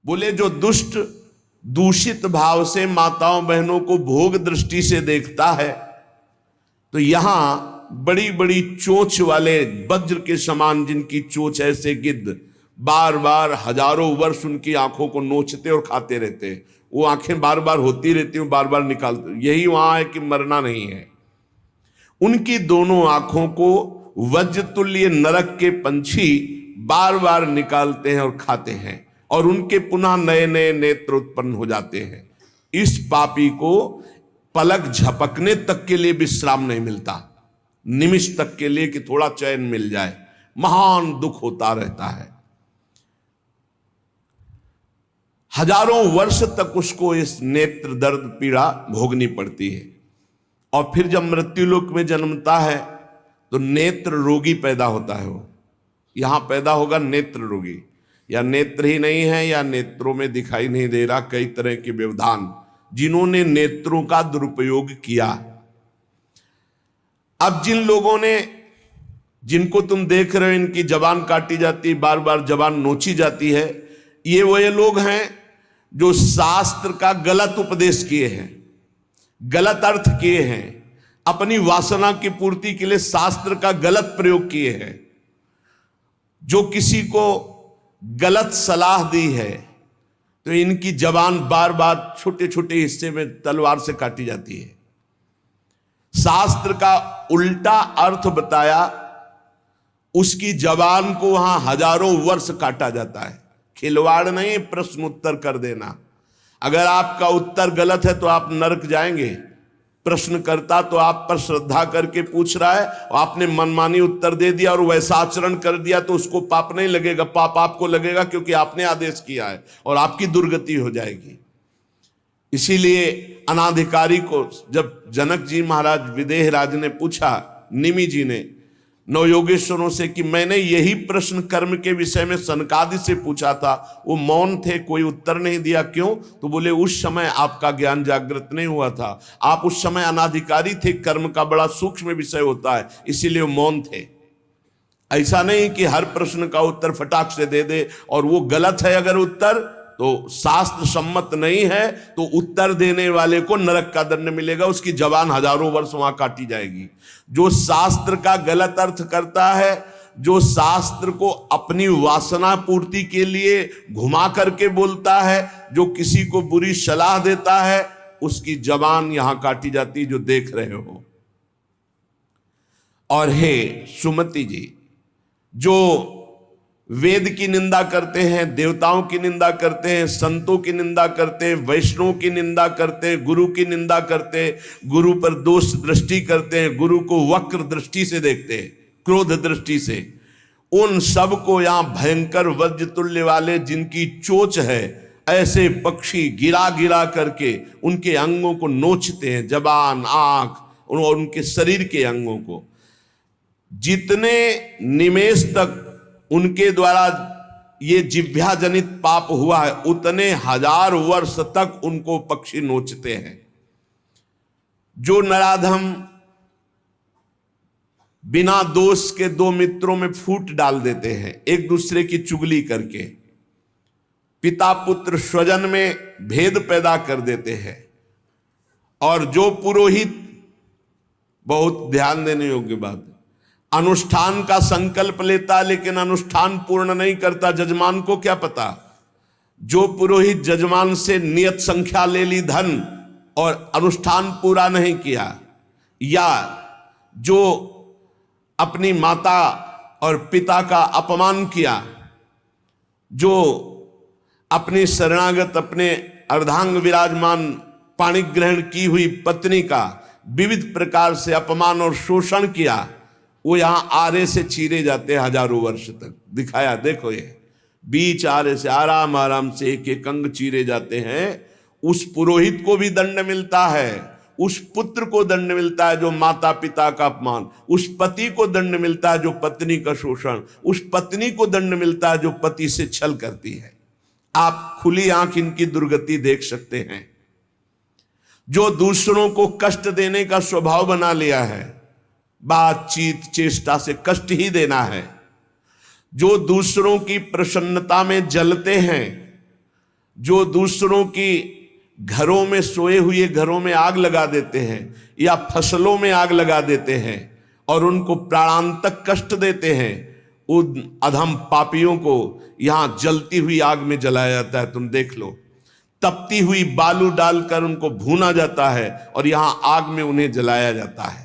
बोले जो दुष्ट दूषित भाव से माताओं बहनों को भोग दृष्टि से देखता है, तो यहां बड़ी बड़ी चोंच वाले वज्र के समान जिनकी चोंच ऐसे गिद्ध बार बार हजारों वर्ष उनकी आंखों को नोचते और खाते रहते हैं। वो आंखें बार बार होती रहती हैं, बार बार निकालते, यही वहां है कि मरना नहीं है। उनकी दोनों आंखों को वज्रतुल्य नरक के पंछी बार बार निकालते हैं और खाते हैं, और उनके पुनः नए नए नेत्र उत्पन्न हो जाते हैं। इस पापी को पलक झपकने तक के लिए विश्राम नहीं मिलता, निमिष तक के लिए कि थोड़ा चैन मिल जाए, महान दुख होता रहता है। हजारों वर्ष तक उसको इस नेत्र दर्द पीड़ा भोगनी पड़ती है। और फिर जब मृत्युलोक में जन्मता है तो नेत्र रोगी पैदा होता है। वो यहां पैदा होगा नेत्र रोगी, या नेत्र ही नहीं है या नेत्रों में दिखाई नहीं दे रहा, कई तरह के व्यवधान, जिन्होंने नेत्रों का दुरुपयोग किया। अब जिन लोगों ने, जिनको तुम देख रहे हो इनकी जबान काटी जाती है, बार बार जबान नोची जाती है, ये वही लोग हैं जो शास्त्र का गलत उपदेश किए हैं, गलत अर्थ किए हैं, अपनी वासना की पूर्ति के लिए शास्त्र का गलत प्रयोग किए हैं, जो किसी को गलत सलाह दी है तो इनकी जबान बार बार छोटे छोटे हिस्से में तलवार से काटी जाती है। शास्त्र का उल्टा अर्थ बताया, उसकी जबान को वहां हजारों वर्ष काटा जाता है। खिलवाड़ नहीं, प्रश्न उत्तर कर देना। अगर आपका उत्तर गलत है तो आप नरक जाएंगे। प्रश्न करता तो आप पर श्रद्धा करके पूछ रहा है और आपने मनमानी उत्तर दे दिया और वैसा आचरण कर दिया तो उसको पाप नहीं लगेगा, पाप आपको लगेगा क्योंकि आपने आदेश किया है और आपकी दुर्गति हो जाएगी। इसीलिए अनाधिकारी को जब जनक जी महाराज विदेह राज ने पूछा, निमि जी ने नवयोगेश्वरों से कि मैंने यही प्रश्न कर्म के विषय में सनकादि से पूछा था, वो मौन थे, कोई उत्तर नहीं दिया, क्यों? तो बोले उस समय आपका ज्ञान जागृत नहीं हुआ था, आप उस समय अनाधिकारी थे, कर्म का बड़ा सूक्ष्म विषय होता है, इसीलिए वो मौन थे। ऐसा नहीं कि हर प्रश्न का उत्तर फटाक से दे दे, और वो गलत है अगर उत्तर तो शास्त्र सम्मत नहीं है तो उत्तर देने वाले को नरक का दंड मिलेगा, उसकी जबान हजारों वर्ष वहां काटी जाएगी। जो शास्त्र का गलत अर्थ करता है, जो शास्त्र को अपनी वासना पूर्ति के लिए घुमा करके बोलता है, जो किसी को बुरी सलाह देता है, उसकी जबान यहां काटी जाती, जो देख रहे हो। और हे सुमति जी, जो वेद की निंदा करते हैं, देवताओं की निंदा करते हैं, संतों की निंदा करते हैं, वैष्णव की निंदा करते हैं, गुरु की निंदा करते हैं, गुरु पर दोष दृष्टि करते हैं, गुरु को वक्र दृष्टि से देखते हैं, क्रोध दृष्टि से, उन सब को यहां भयंकर वज्रतुल्य वाले जिनकी चोंच है, ऐसे पक्षी गिरा गिरा करके उनके अंगों को नोचते हैं, जबान, आंख और उनके शरीर के अंगों को। जितने निमेष तक उनके द्वारा ये जिह्वा जनित पाप हुआ है, उतने हजार वर्ष तक उनको पक्षी नोचते हैं। जो नराधम बिना दोष के दो मित्रों में फूट डाल देते हैं, एक दूसरे की चुगली करके, पिता पुत्र स्वजन में भेद पैदा कर देते हैं, और जो पुरोहित, बहुत ध्यान देने योग्य बात, अनुष्ठान का संकल्प लेता लेकिन अनुष्ठान पूर्ण नहीं करता, जजमान को क्या पता। जो पुरोहित जजमान से नियत संख्या ले ली धन और अनुष्ठान पूरा नहीं किया, या जो अपनी माता और पिता का अपमान किया, जो अपनी शरणागत, अपने अर्धांग विराजमान पाणिग्रहण की हुई पत्नी का विविध प्रकार से अपमान और शोषण किया, वो यहां आरे से चीरे जाते हैं हजारों वर्ष तक। दिखाया, देखो ये बीच आरे से आराम आराम से एक एक अंग चीरे जाते हैं। उस पुरोहित को भी दंड मिलता है, उस पुत्र को दंड मिलता है जो माता पिता का अपमान, उस पति को दंड मिलता है जो पत्नी का शोषण, उस पत्नी को दंड मिलता है जो पति से छल करती है। आप खुली आंख इनकी दुर्गति देख सकते हैं। जो दूसरों को कष्ट देने का स्वभाव बना लिया है, बातचीत चेष्टा से कष्ट ही देना है, जो दूसरों की प्रसन्नता में जलते हैं, जो दूसरों की घरों में, सोए हुए घरों में आग लगा देते हैं या फसलों में आग लगा देते हैं और उनको प्राणांतक कष्ट देते हैं, उन अधम पापियों को यहां जलती हुई आग में जलाया जाता है। तुम देख लो, तपती हुई बालू डालकर उनको भूना जाता है और यहां आग में उन्हें जलाया जाता है।